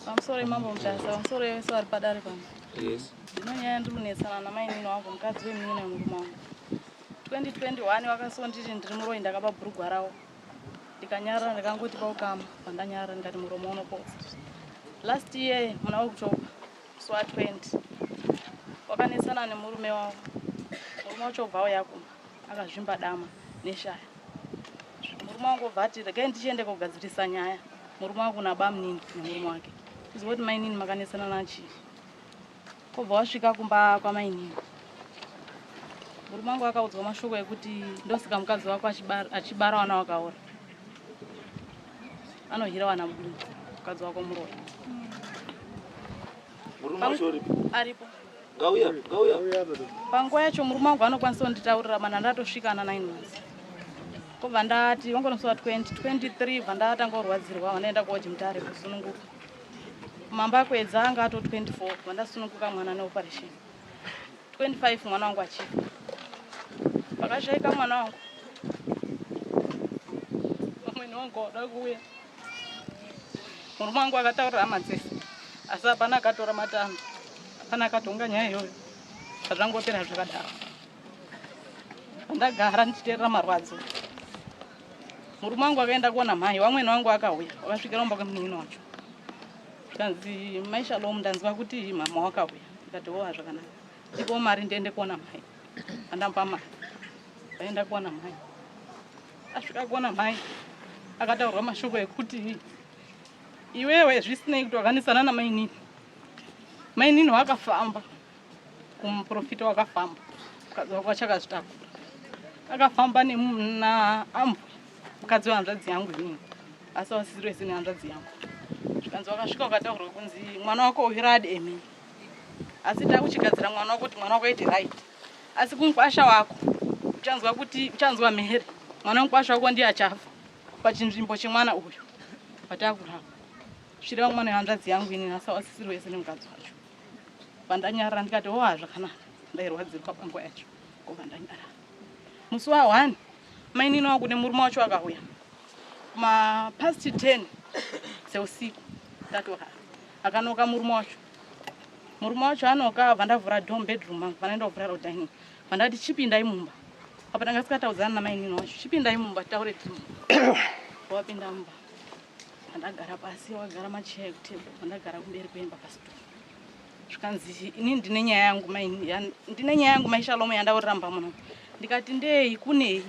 I'm sorry, Mambo Mtasa. I'm sorry, sorry, padare pam. Yes. Ndinonyaya ndinonetsana namainini wangu mukadzi wemini nemurume wangu. 2021 wakasonditi ndiri muroyi ndakapa bhurugwa rawo. Ndikanyarara ndikangoti paukama pandanyarara ndikati muromo unopotsa. Last year muna October swa 20 wakanetsana nemurume wawo. Murume wacho obva yakuma akazvimba dama neshaya. Murume wangu obva ati regai ndichiende kogadzirisa nyaya. Murume wangu naba munini nemurume wake. Izoti mainini makanetsana nachi. Kobva wasvika kumba kwamainini. Murume wangu akaudzwa mashoko ekuti ndosika mukadzi wako achibara wana wakaora. Anohira wana mudumbu mukadzi wako muroyi. Murume wacho aripo. Gauya. Panguva yacho murume wangu anokwanisa kunditaurira mana ndatosvikana 9 months. Kobva ndati wangonoswa 2023 bva ndatanga kurwadzirwa vanaenda kuchimutare kusununguka. Mamba kwedza anga ato 24 bva ndasununguka mwana neoperation. 25 mwana wangu achifa. Pakashaika mwana wangu. Mumweni wangu wada kuuya. Murume wangu akataurira hama dzese. Asi hapana akatora matanho. Hapana akatonga nyaya iyoyo. Zvangopera zvakadaro. Ndagara ndichiteerera marwadzo. Murume wangu akaenda kuona mhai, wamweni wangu akauya, wakasvikira kumba kwemunini wacho. Zvikanzi maishalom ndanzwa kuti mama wakauya. Ndikati owa zvakanaka. Ndipo mari ndiende kuona mhai. Andamupa mari. Ndaenda kuona mhai. Asvika kuona mhai. Akataurwa mashoko ekuti iwewe zvisinei kuti wakanesana namainini. Mainini wakafamba. Kumuprofita wakafamba. Mukadzi wako achakazvitakura. Akafamba na ambu. Mukadzi wehanzvadzi yangu inini. Asi wasisiri wese nehanzvadzi yangu. Zvikanzi wakasvika wakataurwa kunzi mwana wako uhiradi emi. Asi takuchigadzira mwana wako kuti mwana wako aite right. Asi kumkwasha wako uchanzwa mhere. Mwana wamkwasha wako ndiye achafa pachinzvimbo chemwana uyu patakurapa. Zvira mwana wehanzvadzi yangu inini asi wasisiri wese nemukadzi wacho. Pandanyarara ndikati owa zvakanaka. Ndairwadzirwa panguva yacho. Kobva ndanyarara. Musi wa1 mainini wangu nemurume wacho akauya. Past 10 seusiku tatora. Akanoka murume wacho. Murume wacho anoka vandavhura dorm bedroom mangu vanaenda kuvhura dining. Vandati chipindai mumba. Apa tanga sikataudzana namainini wacho. Chipindai mumba taure tiri. Wapinda mumba. Vandagara pasi wakagara macheya ekutebhuru. Vandagara kumberi kwemba pasitoro. Zvikanzi ini ndine nyaya yangu maini. Ndine nyaya yangu maishalomo yandauramba muno. Ndikati ndei kunei.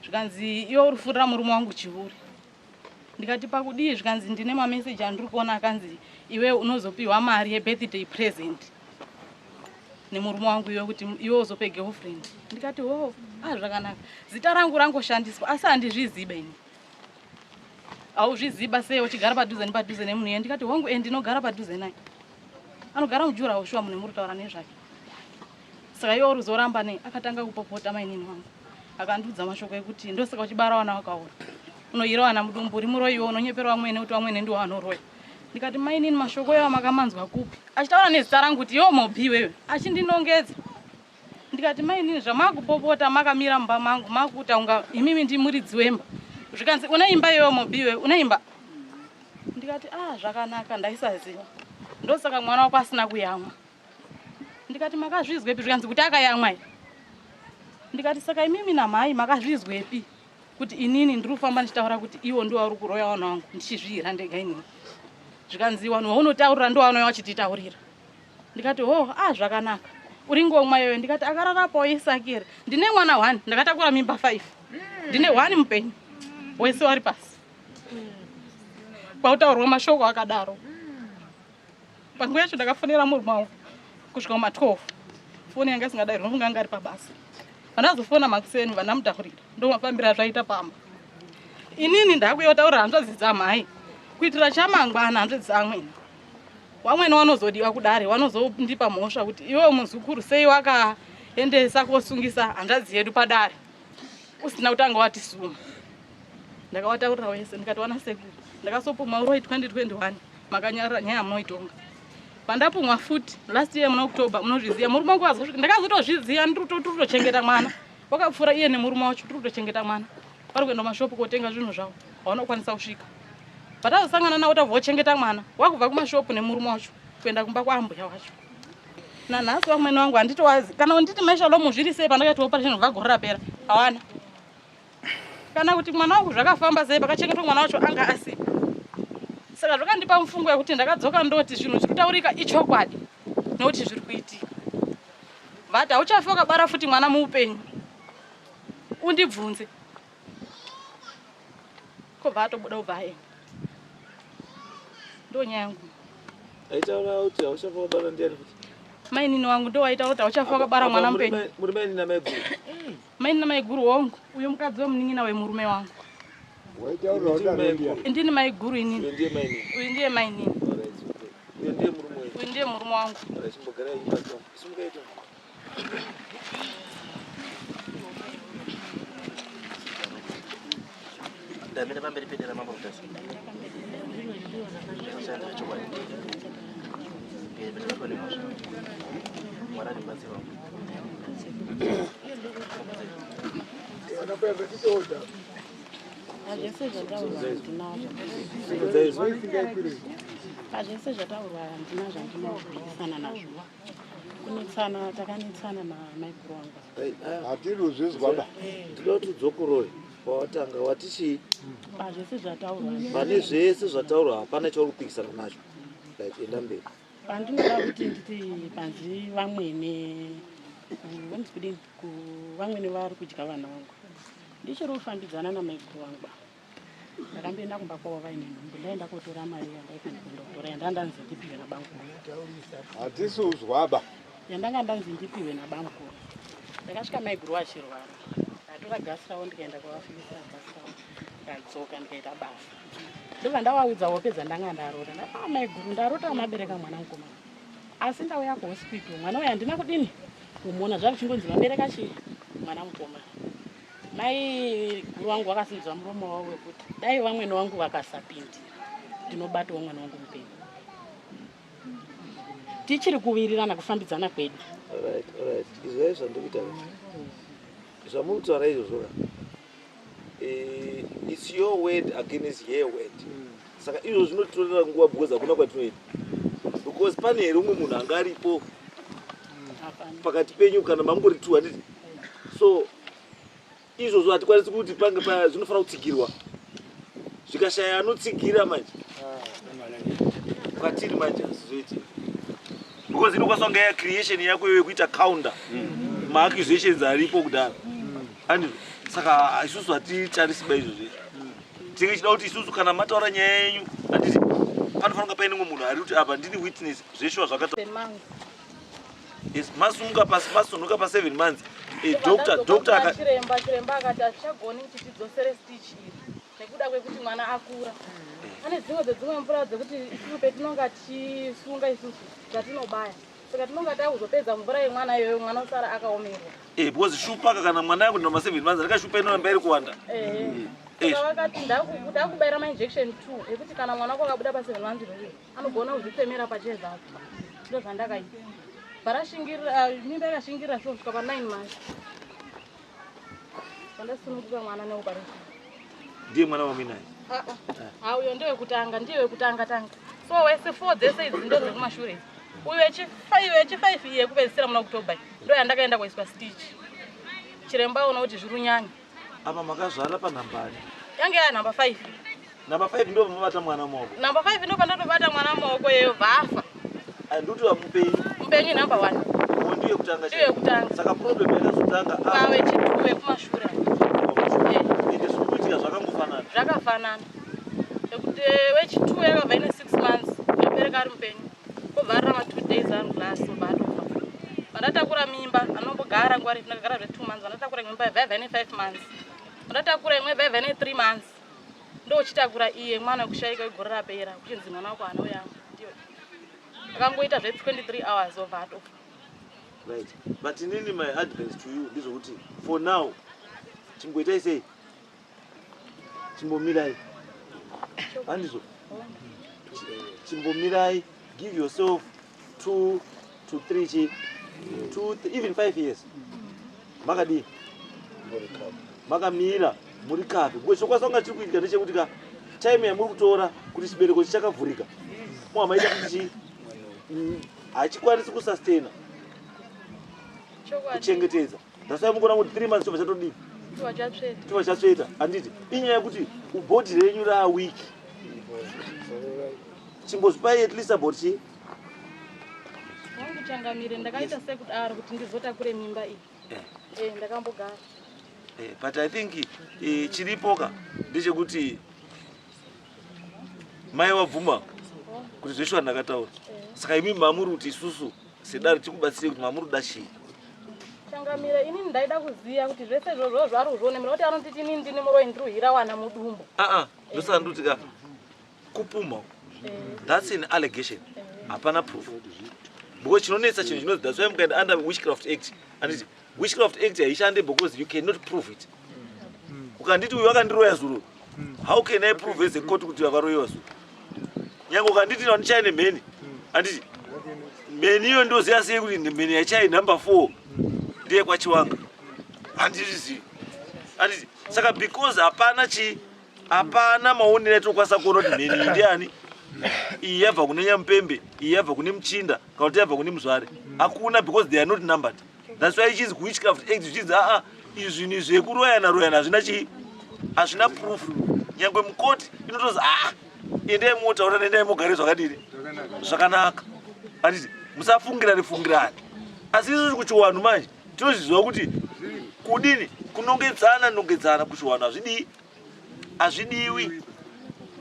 Zvikanzi iwe urifurira murume wangu chihuri. Ndikati pakudii zvikanzi ndine mameseji andiri kuona akanzi iwe unozopiwa mari yebirthday present nemurume wangu iwe kuti iwe uzope girlfriend. Ndikati zvakanaka. Zita rangu rangoshandiswa asi handizviziba ini. Auzviziba sei uchigara padhuze nemunhu iye. Ndikati wangu ndinogara padhuze naye. Anogara mujura ushwa munhu muritaura nezvake. Saka iwe uruzoramba nei akatanga kupopota mainini wangu. Akandudza mashoko ekuti ndosaka uchibara wana wakaora. Unohira wana mudumbu uri muroyi iwe unonyepera wamwene kuti wamwene ndiwo anoroya. Ndikati mainini mashoko iwo makamanzwa kupi. Achitaura nezita rangu kuti iwo mobhi wewe. Achindinongedza. Ndikati mainini zvamakupopota makamira mumba mangu makuita unga imimi ndimuridzi wemba. Zvikanzi unaimba iwe mobhi wewe unaimba. Ndikati zvakanaka ndaisaziva. Ndosaka mwana wako asina kuyamwa. Ndikati makazvizwepi zvikanzi kuti akayamwa. Ndikati saka imimi namhai makazvizwepi kuti inini ndiri kufamba ndichitaura kuti iwo ndiwo ari kuroya wana wangu ndichizvihira ndega inini. Zvikanzi vanhu vaunotaurira ndiwo vanouya vachititaurira. Ndikati zvakanaka. Uri ngomwa iwewe. Ndikati akararapawo isakire. Ndine mwana 1 ndakatakura mimba 5. Ndine 1 mupenyu. Wese wari pasi. Pautaurwa mashoko akadaro. Panguva yacho ndakafonera murume wangu kusvika kuma12. Foni yanga isingadairwi nofunga anga ari pabasa. Vandazofona makuseni vandamutaurira. Ndomafambira zvaita pamba. Inini ndakuya kutaurira hanzvadzi dzamhai. Kuitira chamangwana hanzvadzi dzamwene. Wamwene wanozodiwa kudare wanozondipa mhosva kuti iwe muzukuru sei wakaendesa kosungisa hanzvadzi yedu padare. Usina kutanga watisuma. Ndakavataurira wese ndikati wana sekuru. Ndakasopumwa uroyi 2021 makanyarara nyaya munoitonga. Pandapumwa futi last year muna October munozviziya murume wangu azosvika ndakazotozviziya ndiri kutochengeta mwana. Wakapfura iye nemurume wacho tiri kutochengeta mwana. Pari kuenda mashopu kotenga zvinhu zvavo. Havanokwanisa kusvika. patazosangana nawo tavhochengeta mwana wakubva kumashopu nemurume wacho kuenda kumba kwaambuya wacho. Nanhasi vamweni wangu handitowazi kana unditi maisha lo muzviri sei pandakati operation kubva gore rapera hawana. Kana kuti mwana wangu zvakafamba sei pakachengetwa mwana wacho anga asipo. Saka zvakandipa mufungo yekuti ndakadzoka ndoti zvinhu zviri kutaurika ichokwadi nokuti zviri kuitika. Vati hauchafi wakabara futi mwana muupenyu undibvunze. Kobva atobuda ubva aenda. Ndonyaya yangu. Aitaura kuti hauchafi wakabara ndiani futi? Mainini wangu ndo waitaura kuti hauchafi wakabara mwana mupenyu. Muri maini namaiguru? Maini namaiguru wangu uyo mukadzi wemunin'ina wemurume wangu. Waitaura kuti ndini maiguru inini. Ndiye maini. Uyu ndiye mainini. Uyu ndiye murume wangu. Uyu ndiye murume wangu. Chimbogara imba to. Simukaita. Ndamira pamberi pedera mambo kutasi. Sasa chokwa. Pedera pale mosha. Mwana ni maziwa. anapenda kitoda. Zvese zvataurwa ndinazvo. Pazvese zvataurwa ndinazvo ndinozwisana nazvo. Kunetsana takanetsana namaiguru wangu. Hatiruzvizwaba. Ndinoti dzokoroi pawatanga watichi Pazvese zvataurwa. pane zvese zvataurwa hapana chauri kupikisana nacho. Like enda mberi. Pandinoda kuti nditi panzi vamwene vanzwidini vamwene vari kudya vana vangu. Ndichiri kufambidzana namaiguru wangu. Ndakamboenda kumba kwavo vaine nhumbu ndaenda kotora mari yandaifana kundotora yandandanzi ndipiwe nabamukuru. Hatisuzwaba. Yandanga ndanzi ndipiwe nabamukuru. Ndakasvika maiguru achirwara. Ndatora gasi ravo ndikaenda kuvafikisa gasi ravo. Ndadzoka ndikaita basa. Ndobva ndavaudza hope dzandanga ndarota. Ndati maiguru ndarota mabereka mwana mukomana. Asi ndauya kuhospital mwana uyu handina kudini kumuona zvaro chingonzi mabereka chii mwana mukomana. Mai guru wangu wakasimudza muromo wavo wekuti dai vamwene wangu vakasapindi ndinobatawo mwana wangu mupenyu. Tichiri kuwirirana kufambidzana kwedu. Alright. Izvo zvandikuita. Zvamutaura izvozvo. It's your word against your word. Saka izvo zvinotorera nguva because hakuna kwatinoenda. Because pane here umwe munhu anga aripo pakati penyu kana mangori tu handiti. So izvozvo hatikwanisi kuti pange zvinofana kutsigirwa. Zvikashaya anotsigira manje. Kwatiri manje hazvizoiti. Because inokwanisa kunge creation yako yekuita counter ma-accusations aripo kudara. Andizvo. Saka isusu hatitarisiba izvozvo. Tinge chida kuti isusu kana mataura nyaya yenyu handiti panofanira kunge paine mumwe munhu ari kuti apa ndini witness zveshuwa zvakataura. Yes, masunga pasi masunga pa 7 months. Doctor chiremba akati achagoni kuti tidzosere stitch iri nekuda kwekuti mwana akura. Pane dzimwe mvura dzekuti isusu petinonga tichisunga isusu dzatinobaya. Saka tinonga takuzopedza mvura yemwana iyoyo mwana usara akaomerwa. Because shupa kana mwana yangu ndoma 7 months ndakashupa inoramba iri kuwanda. Saka vakati ndakuda kubaira ma injection 2 ekuti kana mwana wako akabuda pa 7 months anogona kuzvifemera pacheza apo. Ndo zvandakaita. Barashingirira mimba yakashingirira kusvika pa 9 months. Pandasununguka mwana neoperation. Ndiye mwana wa mina. Uyo ndiye kutanga tanga. So wese 4 dzese idzi ndo dzekumashure. Uyu wechi5 iye kupedzisira muna October. Ndo yandakaenda kuiswa stitch. Chiremba ona kuti zvirunyanya. Apa makazvara pa nambari. Yange ya number 5. Number 5 ndo pamabata mwana maoko. Number 5 ndo pandotobata mwana maoko yeyo vafa. Nduti wa mupenyu number 1. Ndiye kutanga. Ndiye kutanga. Saka problem yakazotanga awe chituwe kumashure. Inde zvikuitika zvakangofanana. Zvakafanana. Ekuti wechituwe yakabva ine 6 months. Yabereka ari mupenyu. Kobva ma 2 days ari glass obatofa. Vandatakura mimba anombogara ngwari ndakagara zve 2 months. Vandatakura mimba yabva ine 5 months. Vandatakura imwe yabva ine 3 months. Ndo chitakura iye mwana kushaika igore rapera kuchinzi mwana wako anouya. Ndiyo. Akangoita zve 23 hours over atofa. Right. But inini my advice to you is kuti for now chimboitai sei? Chimbomirai. Andizvo. Chimbomirai, give yourself 2 to 3 even 5 years. Makadi. Makamira muri kapi. Kwesokwa songa chiri kuitika ndechekuti time yamuri kutora kuti chibereko chichakavhurika mwamaita kuti hachikwanisi kusustaina kuchengetedza. That's why mukona kuti 3 months chobva chatodini chobva chatsveta. Handiti inyaya yekuti ubhodhi renyu raawiki. Chimbozvipai at least about chi changamire ndakaita sekudaro kuti ndizotakure mimba iyi. Ndakambogara. But I think chiripoka ndechekuti mai wabvuma kuti zveshe vandakataura. Saka imi mamuri kuti isusu sedare tikubatsire kuti mamuri da chii. Changamire inini ndaida kuziya kuti zvese izvozvo zvari kuzvionemera kuti anonditi inini ndini muroi ndiruhira wana mudumbu. Ndosandutika kupuma. That's an allegation. Hapana proof. Because chinonetsa chinhu chinonzi that's why mukaenda under Witchcraft Act. And Witchcraft Act haishande because you cannot prove it. Ukanditi uyu wakandiroya zuro. How can I prove as a court kuti wakaroyiwa zuro? Nyange ukanditi ndichaine mheni. Handiti mheni iyo ndoziya sei kuti mheni yachai number 4 ndiye kwachiwanga. Handitizivi. Handiti saka because hapana maonero atokwanisa kuona kuti mheni iyi ndiani. Iyi yabva kune Nyamupembe, iyi yabva kune Muchinda, kana kuti yabva kune Muzvare. Hakuna because they are not numbered. That's why it is Witchcraft Act which is izvi zvekuroyana hazvina chi hazvina proof. Nyangwe mukoti inotozi endai motaura nendai mogare zvakadini zvakanaka. Handiti musafungirane. Asi isusu kuchiwanhu manje tinozviziva kuti kudini kunongedzana kuchiwanhu hazvidiwi.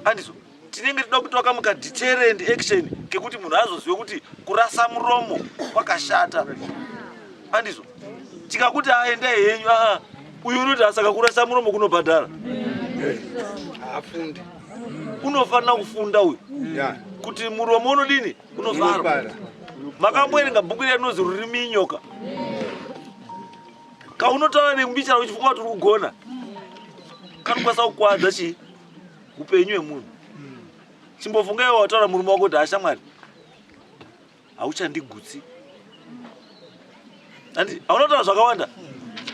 Handizo tinenge tinoda kutoka muka deterrent action kekuti munhu azozive kuti kurasa muromo kwakashata. Handizo tikakuti aendai henyu uyu unoti asaka kurasa muromo kunobhadhara. Afunde. Unofanira kufunda uyu kuti muromo unodini unovharwa. Makamboerenga bhuku rinozi Rurimi Nyoka. Kaunotaura nembichara uchifunga kuti uri kugona kanokwanisa kukwadza chi upenyu hwemunhu. Chimbofungai wataura murume wako kuti ashamwari hauchandigutsi. Andi haunotaura zvakawanda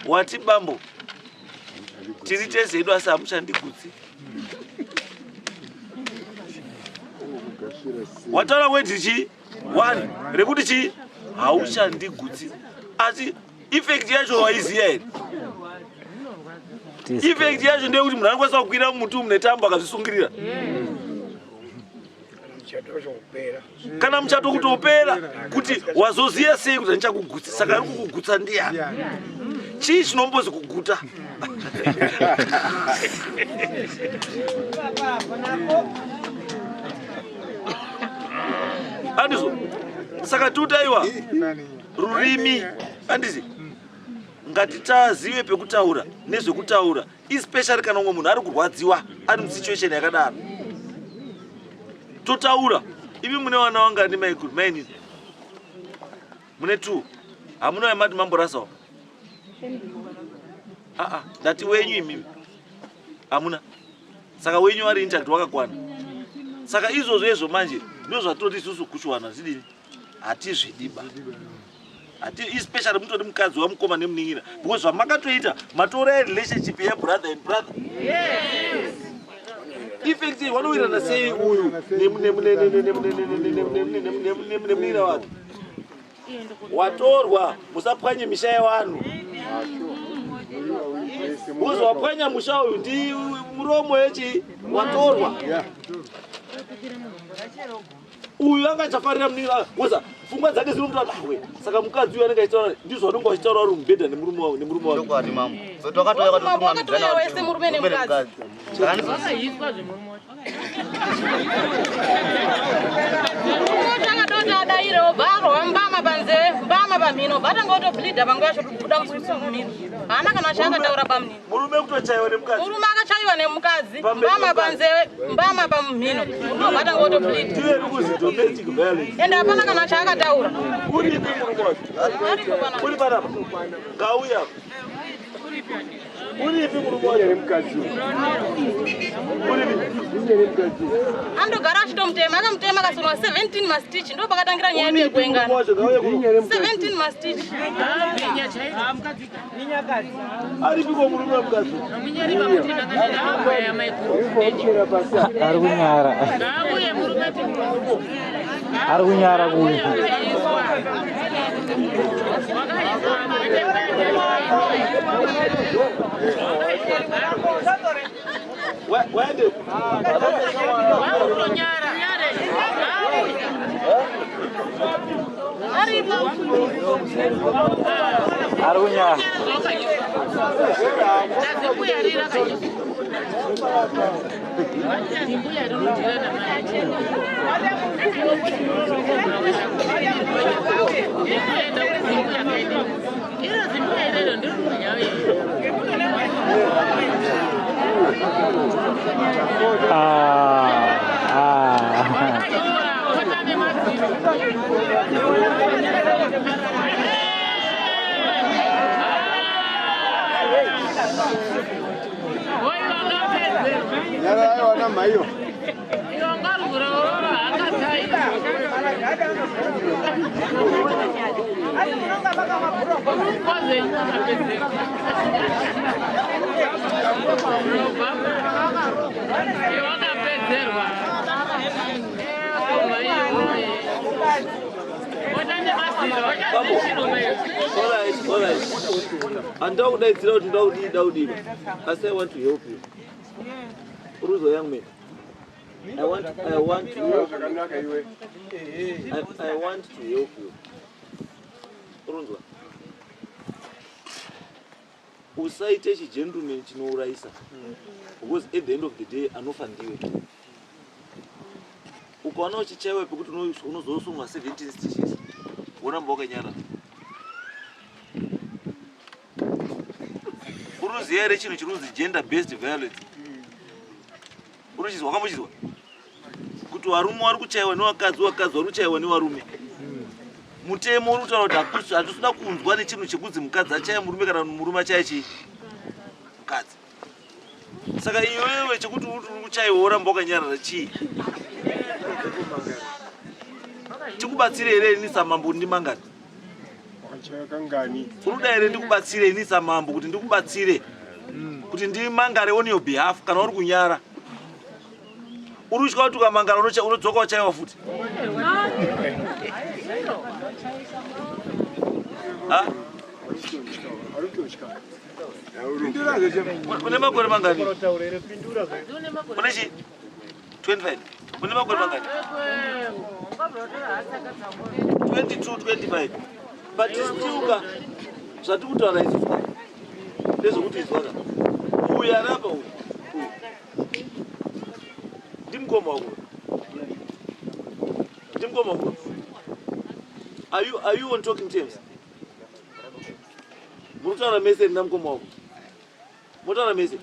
wati bambo tiri tese hedu asi hamuchandigutsi. Wataura weti chi 1 rekuti chi hauchandigutsi. Asi effect yacho waiziya here. Effect yacho ndeyekuti munhu anokwanisa kukwira muti mune tambo akazvisungirira. Kana muchato kutopera kuti wazoziya sei kuti ndichakugutsa. Saka ari kukugutsa ndiani? Chii chinombozi kuguta? Handizo saka tutaiwa rurimi. Handizi ngatitazive pekutaura nezvekutaura especially kana umwe munhu ari kurwadziwa ari musituation yakadaro. Totaura. Ivi mune wana wanga ndi maini mune 2 hamuna yamati mamborasawo. Ndati wenyu imimi hamuna. Saka wenyu ari intact wakakwana. Saka izvozvo manje ndozvatoti isusu kuchiwana zvidini hatizvidiba. Especially mutoti mukadzi wamukoma nemunin'ina because zvamakatoita matora relationship yebrother and brother. Yes. Effect vanowirana sei uyu nemunin'ina wake. Watorwa musapwanye misha yevanhu. Because wapwanya musha uyu ndi muromo yechi watorwa. Uyu angachafarira munin'ina because pfungwa dzake dzinomutora we saka mukadzi uyu anenge achitaura ndizvo anenge achitaura uri mubhedha nemurume wake. Ndokwati mama. Zvotokatoya wakatoya wese murume nemukadzi. Zvakaizwa zvemurume wacho. Takadoti adaire obvarwa mbama panzeve mbama pamhino batanga otobhilidha panguva yacho kubuda mukurisa mumhino. Haana kana chaakataura pamunini. Murume kutochaiwa nemukadzi. Murume akachaiwa nemukadzi mbama panzeve mbama pamhino. Murume batanga otobhilidha. Ndiye rikuzi domestic violence. Ende hapana kana chaakataura. Uri panapa. Ngauya. Uripi murume wacho? Andogara achitomutema, akamutema akasunwa 17 mastitch. Ndo pakatangira nyaya yedu yekuengana. 17 mastitch. Aripi kwa murume wamkazi? Argunyara kuyi. Wende. Argunyara. And Daudi, I say I want to help you. Who's a young man? I want to help you. Usaite chigentleman chinouraisa. Because at the end of the day, anofandiwe. Ukaona uchichaiwa pekuti unozosungwa 17 stitches. Uramba wakanyara. Uruziya ere chinhu chinonzi gender based violence. Uruchizwa wakamuchizwa kuti varume vari kuchaiwa nevakadzi, vakadzi vari kuchaiwa nevarume. Mutemo uri kutaura kuti hatisina kunzwa nechinhu chekudzi mukadzi achaya murume kana murume achaya mukadzi. Saka iwewe chekuti uri kuchaiwa uramba wakanyarara chii? Chikubatsire here ini samambo ndimangani? Uruda here ndikubatsire ini samambo kuti ndikubatsire kuti ndimangare on your behalf kana uri kunyara? Urushika kuti ukamangara unodzoka wachaiwa futi? Une makore mangani? Une chi? 25. Une makore mangani? 22, 25. But still, zvati kutaura izvozvo ndezvokuti izvozvo uyu arapa uyu ndimukoma wako. Ndimukoma wako. Are you on talking terms? Mutaura mese ndamukoma wako. Mutaura mese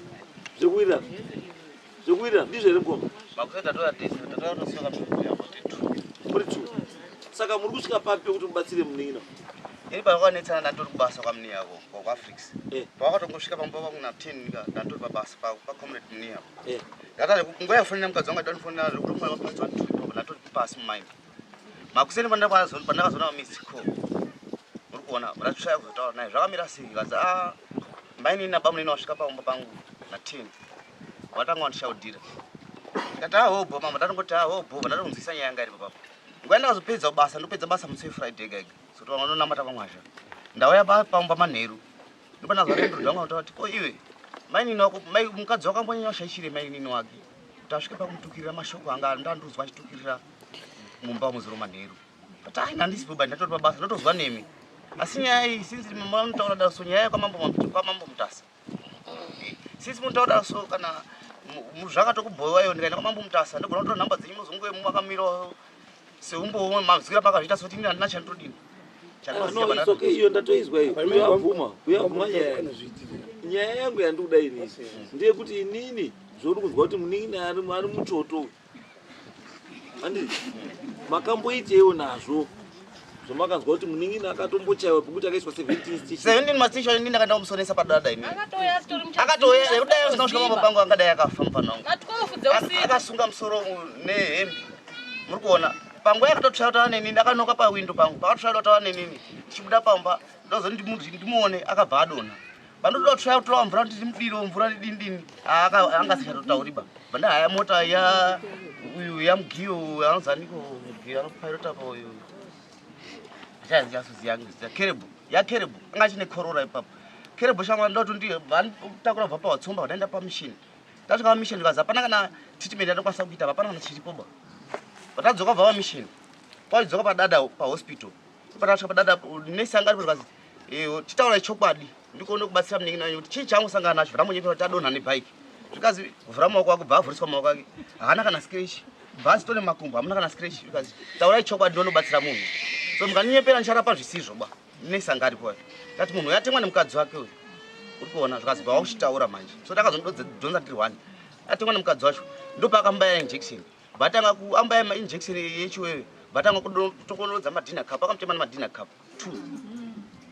zvekuirira. Zvekuirira ndizvo here mukoma. Makusenda toya tisi, tatoya tosoka tuya potetu. Muri tu. Saka muri kusvika papi pekuti mubatsire munina. Ini pakwanetsana ndatori kubasa kwamuni yako kwa Afrix. Pakatongosvika pamubaba kuna 10 ndatori pabasa pa community muni yako. Ndakati ngoya kufonera mukadzi wangu ndanifonera kuti mwana wapedza 2 ndatori pasi mind. Makuseni pandakazona miss call. Muri kuona murashaya kuzotaura naye zvakamira sei kazi mbaini na bamu ninosvika pamumba pangu na 10. Watanga wandishaudira. Ndati hobo mama ndatongoti hobo ndatonzisa nyaya yanga iri papa. Ngoenda kuzopedza basa ndopedza basa musi Friday gega. Soto vanonamata pamwazha. Ndauya pamba manheru. Ndopana zvarendo zvangu kuti ko iwe maini nako mai mukadzi wakambonya shaishire maini wake. Tasvike pakumutukirira mashoko anga ndanduzwa achitukirira mumba muzoro manheru. But aina ndisipo bani ndatori pabasa ndotozwa nemi. Asi nyaya iyi since mama mutaura daso nyaya kwamambo mutasa. Since mutaura so kana muzvakatokubhoiwa iyo ndikaenda kwamambo mutasa ndogona kutora nhamba dzenyu muzongoe mumakamiro seumbo mazwira pakazvita soti ndina ndina chandodini. No, it's okay. Iyo ndatoizwa iyo. Uyavuma nyaya yangu yandikuda ini. Ndiye kuti inini zvori kunzwa kuti munini ari muchoto. Andi makamboitewo nazvo zvomakanzwa kuti munin'ina akatombochaiwa pekuti akaiswa 17 stitches 17 mastation ndini ndakaenda kumusonesa padada ini akatoya kudai usina kusvika mapango angadai akafa mufanangu akasunga musoro nehembe muri kuona pangu yakatotsvaya kutaura nenini akanoka pawindo pangu pakatotsvaya kutaura nenini tichibuda pamba ndozoti ndimuone akabva adonha pandoda kutsvaya kutora mvura kuti ndimudiro mvura ndidini angasichatotauriba banda haya mota ya uyu yamugiyo anozaniko anopirota pa uyu achaziyasuziyangiza kerebu yakerebu anga chine korora ipapo kerebu shamwa ndoti ndiye vanotakura kubva pawatsomba vadaenda pamishini tasvika pamishini ndikazi hapana kana treatment yatokwanisa kuita hapana kana chiripoba patadzoka bva pamishini paidzoka padada pahospital patasvika padada nesi anga aripo ndikazi titaura chokwadi ndikuone kubatsira munin'ina wenyu kuti chii chaangosangana nacho vramonyepera kuti adonha nebhaiki zvikazi vhura maoko ako bva avhuriswa maoko ake haana kana skrechi bhazi tone makumbo hamuna kana skrechi zvikazi taurai chokwadi ndonobatsira munhu so mukaninyepera ndicharapa zvisizvo ba nesi anga aripo kati munhu yatemwa nemukadzi wake uyu uri kuona zvikazi bva wauchitaura manje so takazondodhonza tiri 1 atemwa nemukadzi wacho ndopaakamubaya injection vatanga kuambaya mainjection yechiwewe vatanga kutokonodza madhina cup akamutema nemadhina cup 2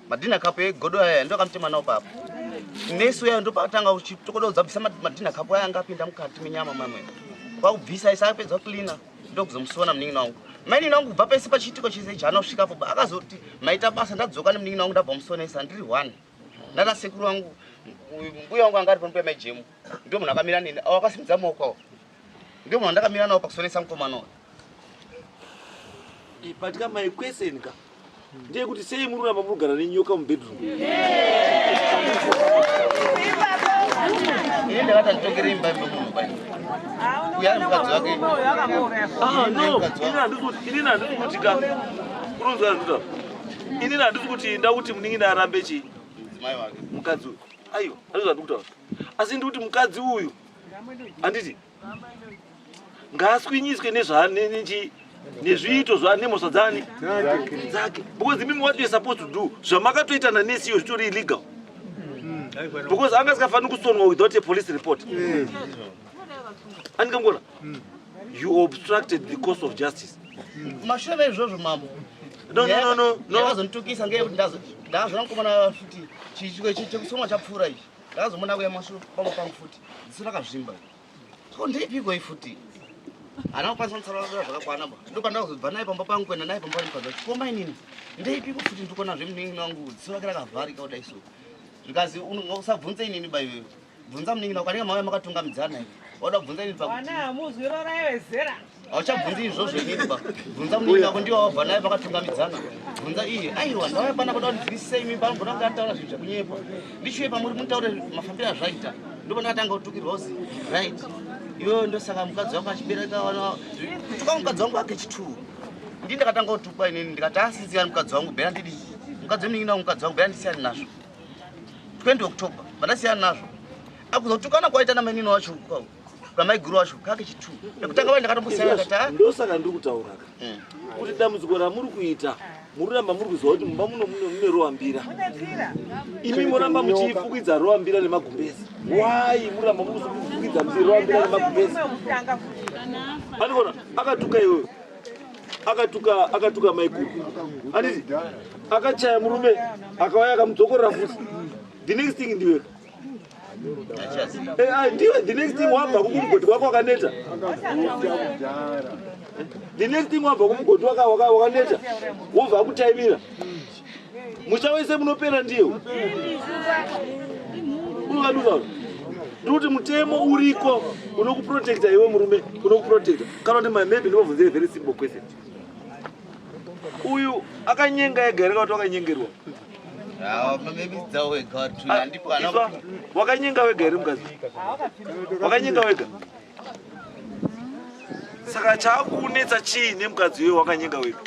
madhina cup egodo aya ndo akamutema nawo papo nesi uya ndopatanga uchitokododza bvisa madhina cup aya anga apinda mukati menyama mamwe kwakubvisa isa apedza kulina ndokuzomusona munin'ina wangu main'ina wangu kubva pese pachiitiko chese chanosvikapo akazoti maita basa ndadzoka nemunin'ina wangu ndabva musonesa ndiri 1 ndata sekuru wangu mbuya wangu anga ari pano pemajemu ndio munhu akamira nini akasimudza maoko awo ndio munhu andakamira nawo pakusonesa mukomana uyu patika my question ka ndiye kuti sei muri kuramba murigara nenyoka mubedroom ini ndakati nditongere imba yemunhu bai uya mukadzi wake inini handisi kuti ka unonzwa nduta inini handisi kuti ndakuti munin'ina arambe chii mudzimai wake mukadzi uyu aiwa handizva ndikutaura asi ndikuti mukadzi uyu handiti ngaaswinyiswe nezvanenchi nezviito zvanemhosva dzani dzake because imimi what you're supposed to do zvamakatoita nanesi iyo zvitori illegal because anga sikafaniri kusonwa without a police report andikangona you obstructed the course of justice mashure veizvozvo mambo ndakazonitukisa ngeyekuti ndazvona mukomana futi chekusomwa chapfuura izvi ndakazomona kuya mashure pamwe pangu futi dziso rakazvimba so ndeipiko ifuti hana kukwanisa kutsarara zvakakwana ba ndopandakazobva naye pamba pangu kuenda naye pamba pangu komba inini ndeipiko futi ndikona zvemunin'ina wangu dziso rake rakavharika kudai so zvikazi usabvunze inini baiwewe bvunza munin'ina ukanenge mauya makatungamidzana ivi wada kubvunza inini auchabvunzi izvozvo inini ba bvunza munin'ina wako ndiwo wabva naye makatungamidzana bvunza iye aiwa ndauya pana kuda kundinzwisisa imi panogona kunge ataura zvinhu zvekunyepa ndichiwe pamuri muntaure mafambiro azvaita ndopana atanga kutukirwa uzi right iwewe ndosaka mukadzi wangu achibereka kutuka mukadzi wangu ake chituru ndii ndakatanga kutukwa inini ndikati asisiyani mukadzi wangu bhera ndidi mukadzi wemunin'ina wangu mukadzi wangu bhera ndisiyani nazvo 20 October vandasiyani nazvo akuzotukana kwaita namainini wacho kwamaiguru wacho kake chituru nekutanga vai ndakatombosiyana kati ndosaka ndiri kutauraka kuti dambudziko ramuri kuita mururamba muri kuziva kuti mumba muno mune roambira imi muramba muchifukidza roambira nemagumbezi wai muramba muri kufukidza roambira nemagumbezi andikona akatuka iwewe akatuka maiguru anditi akachaya murume akauya akamudzokorera futi the next thing ndiwe ndiwe the next thing wabva kumugoti wako wakaneta the next thing wabva kumugoti wakaneta wobva akutaimira musha wese munopera ndiyo unokadukaura ndikuti mutemo uriko unokuprotecta iwe murume unokuprotecta kana kuti maybe ndimabvunze very simple question uyu akanyenga ega here kuti wakanyengerwa wakanyenga wega here mukadzi wakanyenga wega saka chaakunetsa chiine mukadzi wewe wakanyenga wega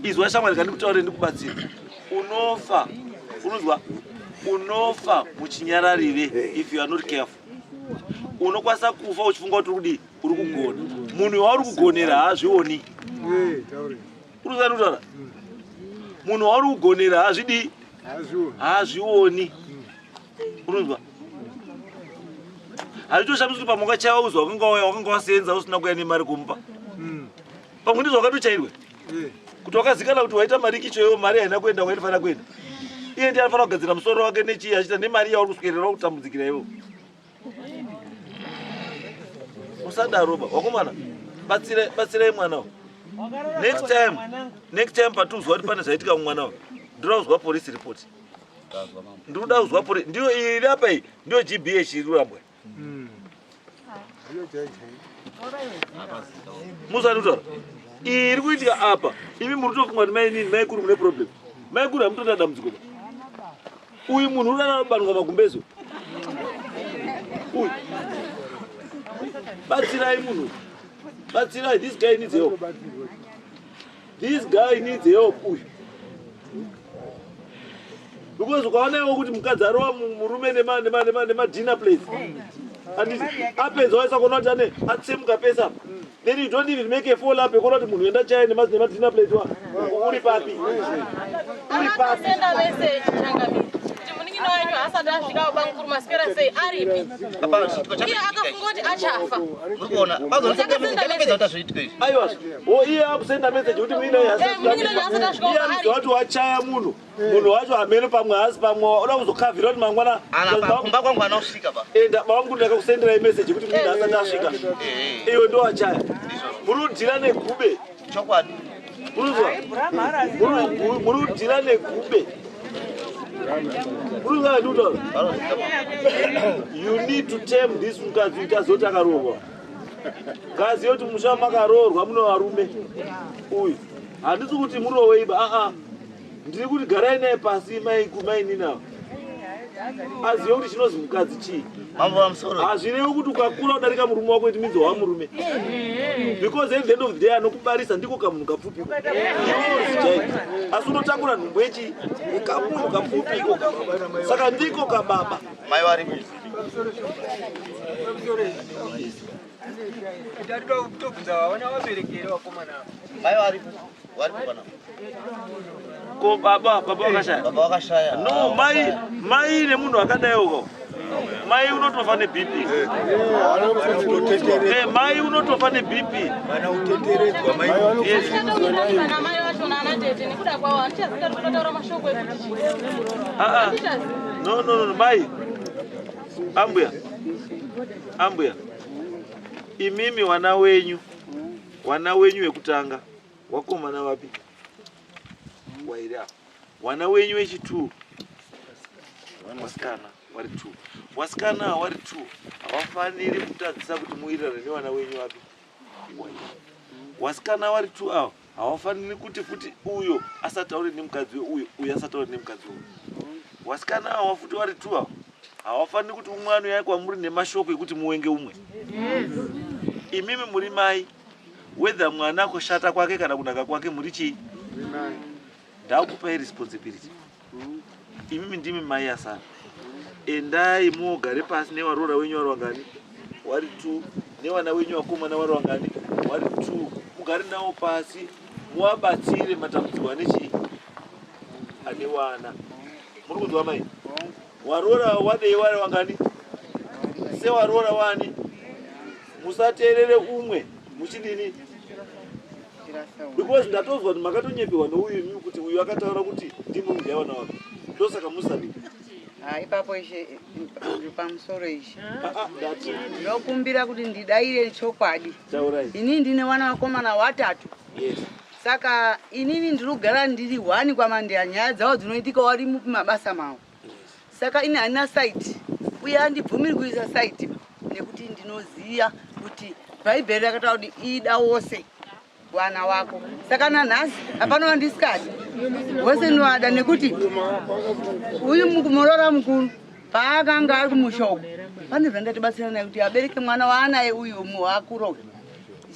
izwa shamwari kandikutaure ndikubatsira unofa unonzwa unofa muchinyararire if you are not careful unokwanisa kufa uchifunga kuti uri kugona munhu wauri kugonera haazvioni uruzanutaura munhu wauri kugonera hazvidi haazvioni unonzwa Halitoshamisi kuti pamwe wakachaiwa uzi wakanga wasenza usina kuya nemari kumupa. Pamwe ndizvo wakatochairwe. Kuti wakazikana kuti waita mari kichoyo mari haina kuenda wainofanira kuenda. Iye ndiye anofanira kugadzira musoro wake nechii achita nemari yauri kuswederera kutambudzikira ivo. Usadaroba wakomana batsirai mwana. Next time patuzwa kuti pane zvaitika mwana. Ndinoda kuzwa police report. Ndinoda kuzwa police. Ndio iri apa iyi ndio GBH iri rambwe. Musanutora. Iri kuitika apa. Imi muri tofunga kuti mai nini mai kuri mune problem. Mai kuri amutoda dambudziko. Uyu munhu unobanwa magumbezo. Uyu. Batsirai munhu. Batsirai, this guy needs help. This guy needs help. Uyu. Because ukaonawo kuti mukadzi arova murume nema dinner place. And happens waisa kuona kuti ane atsemuka pesa. Then you don't even make a fall up because kuti munhu enda chaya nema dinner place wa. Uri papi. Uri papi. Send message changamini. Muningino wanyu asati asvika banguru masikera sei aripi. Apana chitiko Iye akafunga kuti achafa. Urikuona. Bazonekeza utazviitika izvi. Aiwa. Iye akusenda message kuti mina yasati. Muningino asati asvika Iye watu wachaya munhu. Munhu wacho amene pamwe hasi pamwe unoda kuzokhavhira kuti mangwana Ana kumba kwangu anosvika ba. enda bangu ndakakusendera message kuti mina asati asvika. Iwe ndo wachaya. Murudhira negube. Chokwadi. Muruzwa. Murudhira negube. You need to tame this mukadzi utazoti akaroorwa. Ngazi yoti musha makaroorwa muno varume. Uyu. Handisi kuti muroveiba ndiri kuti garai naye pasi mai nawo. Azive kuti chinonzi mukadzi chii. Mambo vamusoro. Hazvirevi kuti ukakura kudarika murume wako kuti midzi wamurume. Because at the end of the day anokubarisa ndiko kamunhu kapfupi. Asi unotakura nhumbu yechi kamunhu kapfupi iko. Saka ndiko kababa. Mai varipo. Mai varipo. Varipo kana. Ko baba wakashaya. Baba wakashaya. No, mai nemunhu akadaiwo. Mai unotofa neBP. Mai unotofa neBP. Mana uteteredzwa mai. Kana mai wacho nana tete nekuda kwawo andichazika kutotaura mashoko ekuti. No, mai. Ambuya. Imimi wana wenyu wekutanga wakomana wapi? Wairi apa. Wana wenyu wechi2 wasikana wari 2. Wasikana wari 2 havafaniri kutadzisa kuti muwirirane newana wenyu wapi? Wasikana wari 2 ava havafaniri kuti futi uyo asataure nemukadzi uyo asataure nemukadzi uyo. Wasikana ava futi wari 2 ava havafaniri kuti umwe anoyaikwa muri nemashoko ekuti muwenge umwe. Imimi muri mai, whether mwana kushata kwake kana kunaka kwake muri chii? Ndakupai responsibility. Imimi ndimi mai asana. Endai mugare pasi nevaroora wenyu vari wangani? Wari 2. Newana wenyu vakomana vari wangani? Wari 2. Mugare navo pasi muvabatsire matambudziko ane chii? Ane wana. Muri kunzwa mai? Waroora wadei vari wangani? Sewaroora wani? Musateerere umwe muchidini. Because ndatozwa kuti makatonyepewa nouyu kuti uyu akataura kuti ndimo mudyawana wako. Ndosaka musadini. Ipapo ishe pamusoro ishe ndokumbira kuti ndidaire chokwadi. Ini ndine wana vakomana vatatu. Saka inini ndirikugara ndiri 1 kwamandira nyaya dzavo dzinoitika wari mumabasa mavo. Saka ini handina site uye handibvumiri kuisa site nekuti ndinoziva kuti bhaibheri rakataura kuti ida wose wana wako. Saka nanhasi hapana wandisikati wose ndinoada nekuti uyu mukumorora mukuru paakanga ari kumushoko pane zvandatibatsira naye kuti abereke mwana waanaye uyu muhakuro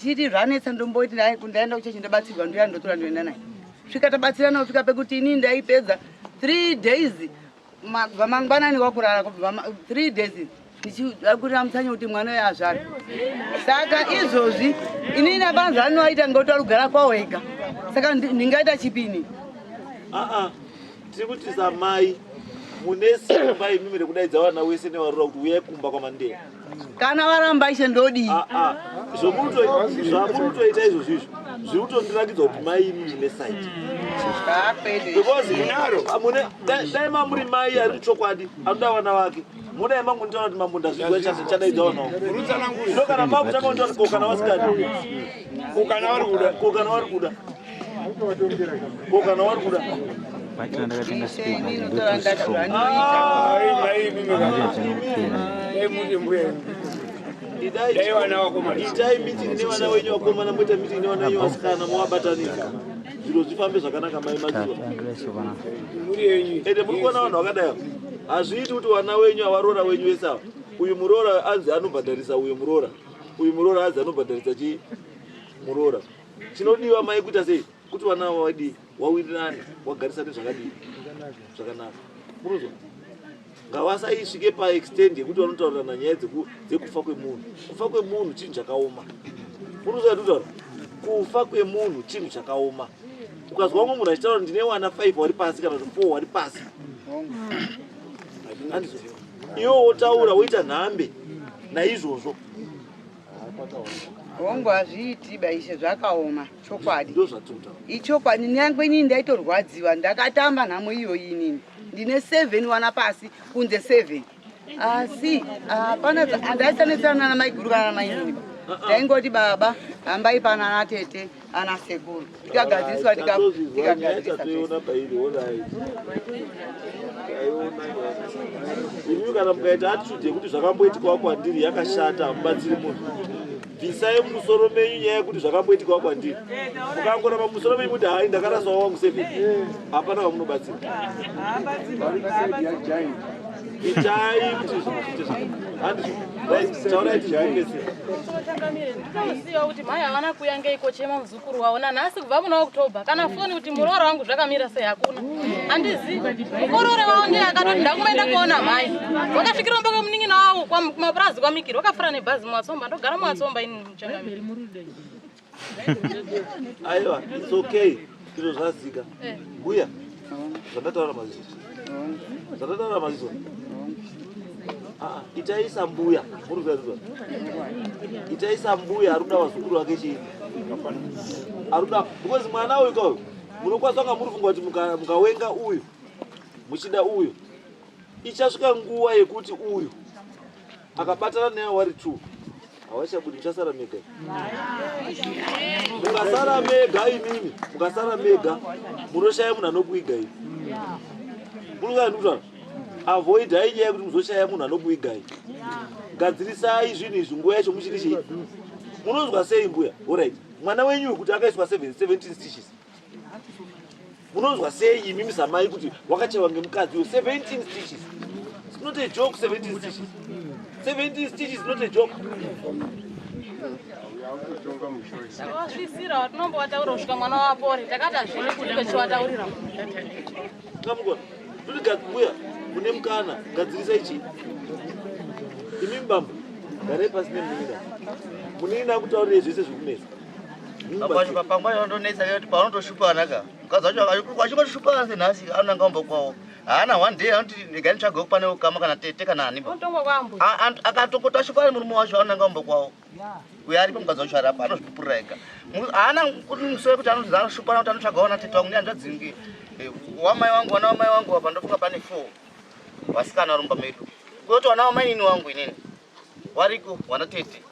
chiti zvanetsa ndomboiti ndaenda kuchechi ndabatsirwa ndoya ndotora ndoenda naye svika tabatsirana kusvika pekuti ini ndaipedza 3 days vamangwanani wakurara 3 days ndichiakurira mutsanya kuti mwana uyo azvara. Saka izvozvi inini hapana zvaanoaita ngekuti arikugara kwawo ega. Saka ndingaita chipini? Tiri kuti samai mune simba imimi rekudaidza wana wese nevarura kuti uyai kumba kwamandeya. kana varamba ishe ndodi zvamurutoita izvozvo zviri kutondiratidza kuti mai imi mune saiti because dai mamuri mai ari chokwadi anoda vana vake mudai mangunitaura kuti mamunda zvigwa chadaidzaonawo ino kana makutanga kuti kokana wasikadi kokana vari kuda kokana vari kuda kokana vari kuda itai meeting nevana wenyu vakomana moita meeting nevana wenyu vasikana movabatanidza zviro zvifambe zvakanaka mai madziva ende muri kuona vanhu vakadai hazviiti kuti vana wenyu avaroora wenyu vese ava uyu muroora anzi anobhadharisa uyu muroora anzi anobhadharisa chii muroora chinodiwa mai kuita sei kuti vana vavadi wawirirane wagarisane zvakadii zvakanaka munozwa ngavasaisvike paextend yekuti vanotaurirana nyaya dzekufa kwemunhu kufa kwemunhu chinhu chakaoma munozwa kutaura kufa kwemunhu chinhu chakaoma ukazwa umwe munhu achitaura ndine wana 5 vari pasi kana kuti 4 vari pasi iwo wotaura woita nhambe naizvozvo hongu hazviiti baishe zvakaoma chokwadi ichokwadi nyangwe inini ndaitorwadziwa ndakatamba nhamo iyoyi inini ndine 7 wana pasi kunze 7 asi hapana handaisanetsana namaiguru kana namainini ndaingoti baba hambai pana natete ana sekuru tikagadziriswa imi kana mukaita attitude yekuti zvakamboitikwa kwandiri yakashata hamubatsiri munhu bvisai mumusoro menyu nyaya yekuti zvakamboitikwa kwandiri mukangoramba mumusoro menyu kuti hai ndakarasawo wangu 7 hapana vamunobatsira itai ndinoziva kuti mai havana kuuya ngeikochema muzukuru wavo nanhasi kubva muna October kana foni kuti muroora wangu zvakamira sei hakuna handizivi mukorore wavo ndiye akatoti ndakumaenda kuona mai wakasvikira umba kwemunin'ina wavo kumapurazi kwamikiri wakafura nebhazi muwatsomba ndogara muwatsomba ini muchangamiri aiwa its okay zviro zvazika mbuya zvandataura maziso itaisa mbuya itaisa mbuya aruda vazukuru vake chii aruda because mwana uyu kauyu munokwanisa kunga muri funga kuti mukawenga uyu muchida uyu ichasvika nguva yekuti uyu akabatana naye wari 2 havachabudi muchasara mega mukasara mega imimi mukasara mega munoshaya munhu anokuiga iyi munokandiutaura avoidai nyaya yekuti muzoshaya munhu anokuigai gadzirisai zvinhu izvi nguva yacho muchiri chii munonzwa sei mbuya alright mwana wenyu kuti akaiswa 17 stitches munonzwa sei imi samai kuti wakachewa ngemukadzi uyo 17 stitches it's not a joke 17 stitches 17 stitches is not a joke wasvisira watinomboataura kusvika mwana wapore takati hazviri kuti chiwataurira kamugona kuti mbuya kune mukana gadzirisai chii imi mbamba garai pasi nemunina munina kutaurire zvese zvikunesa pangwa ndonesa kuti paunotoshupa ka mukadzi wacho wachingotoshupa senhasi anonanga umba kwawo haana 1 day anoti ndiganitsvaga kupane ukama kana tete kana hanimba akatongotashupane murume wacho anonanga umba kwawo uyo aripo mukadzi wacho arapa anozvipupurira ega haana kuti musore kuti anoshupana kuti anotsvagawo na tete wangu ndianzvadzingi wamai wangu wana wamai wangu apa ndofunga pane 4 vasikana varumba medu kuti wana wamainini wangu inini wariko wana tete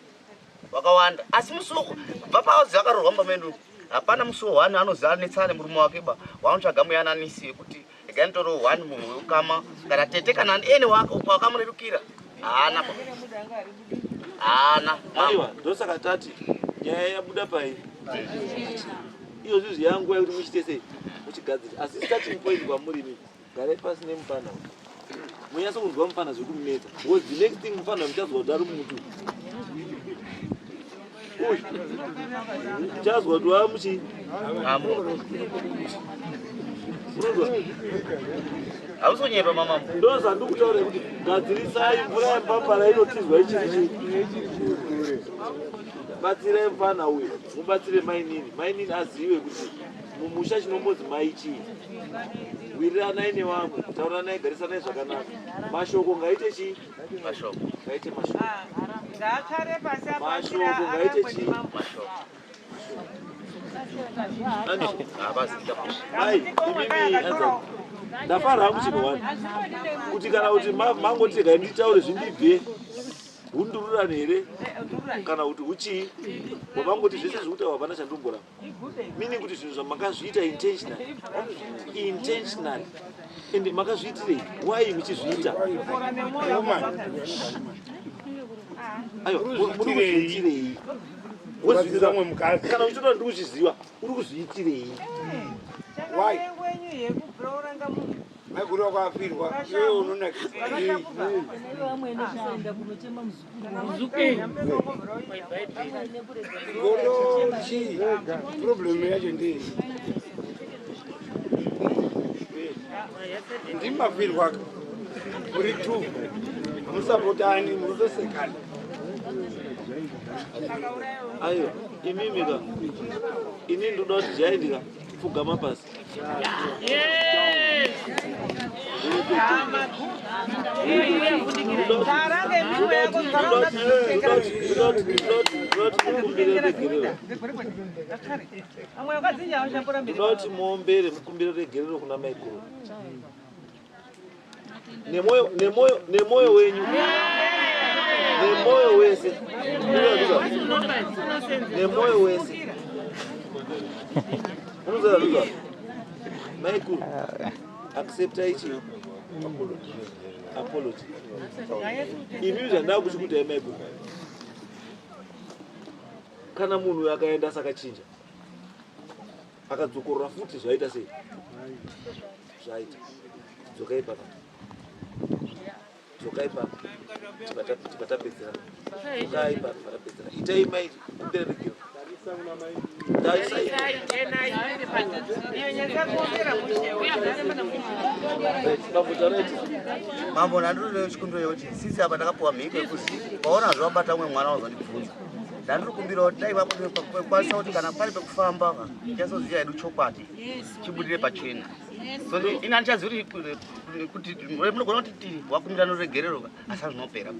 wakawanda asi musuwo kubva paodzi akaroorwa mumba medu hapana musuwo 1 anoziva anetsane murume wake ba wanotsvaga muyananisi wekuti iganitoro 1 munhu weukama kana tete kana ene wake wakamurerukira haana haana aiwa ndosaka tati nyaya yabuda pai iyo zvizi yanguva yekuti muchite sei muchigadzira asi starting point kwamurimi garai pasi nemufana munyasa kunzwa mufana zvekumunetsa because the next thing mufana muchazwa kuti ari mutu muchazwa kuti wava muchi hausonyepa mama ndozandikutaura kuti gadzirisai mvura yembambara inotizwa ichiri chii batsirai mufana uyu mubatsire mainini azive kuti mumusha chinombodzi mai chii wiranai nevamwe, tauranai, garisanai zvakanaka. Mashoko ngaite chii? Mashoko. Ngaite mashoko. Mashoko ngaite chii? Mashoko. Ai, imimi anza. Ndafara hangu chinhu kuti kana kuti mangoti regai nditaure zvindibve hundururani here kana kuti uchii wavangoti zvese zvekutaura hapana chandongoramba. Meaning kuti zvinhu zvamakazviita intentional ende makazviitirei? Why muchizviita? Aiwa, muri kuzviitirei? Kana uchitoda ndi kuchiziva uri kuzviitirei? Why? Maguru akafirwa iwe unonakisa ngorochi problem yacho ndii ndimafirwa muri tu musapotani munotosekana. Aiwa, imimika ini ndoda kuti jaindika pfugama pasi. Ndoti muombere mukumbire regerero kuna maikuru nemoyo wenyu nemoyo wese nemoyo wese unoziva luza maikuru accept ichi apology imi zvandava kuchikutai maikuru kana munhu akaenda sakachinja akadzokorora futi zvaita sei? Zvaita dzokai papa tipatapedzera dzokai papa patapedzera itai maiti kumbererekero mambo nandiri chikumbiro yekuti sisi apa ndakapuwa mhiko yekuti paona zvawabata umwe mwana wazondibvunza ndandiri kumbira kuti dai vakwanisa kuti kana pari pekufamba chasoziva yedu chokwadi chibudire pachena. So ini handichazivi kuti munogona kuti wakumbira noregerero asi hazvinopera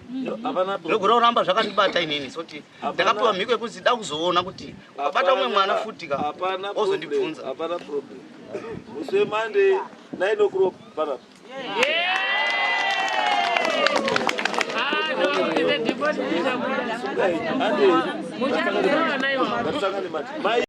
ndogona kuramba zvakandibata inini soti ndakapiwa mhiko yekuti da kuzoona kuti ukabata umwe mwana futika ozondibvunza. Hapana problem. Musi weMonday 9 o'clock panapa.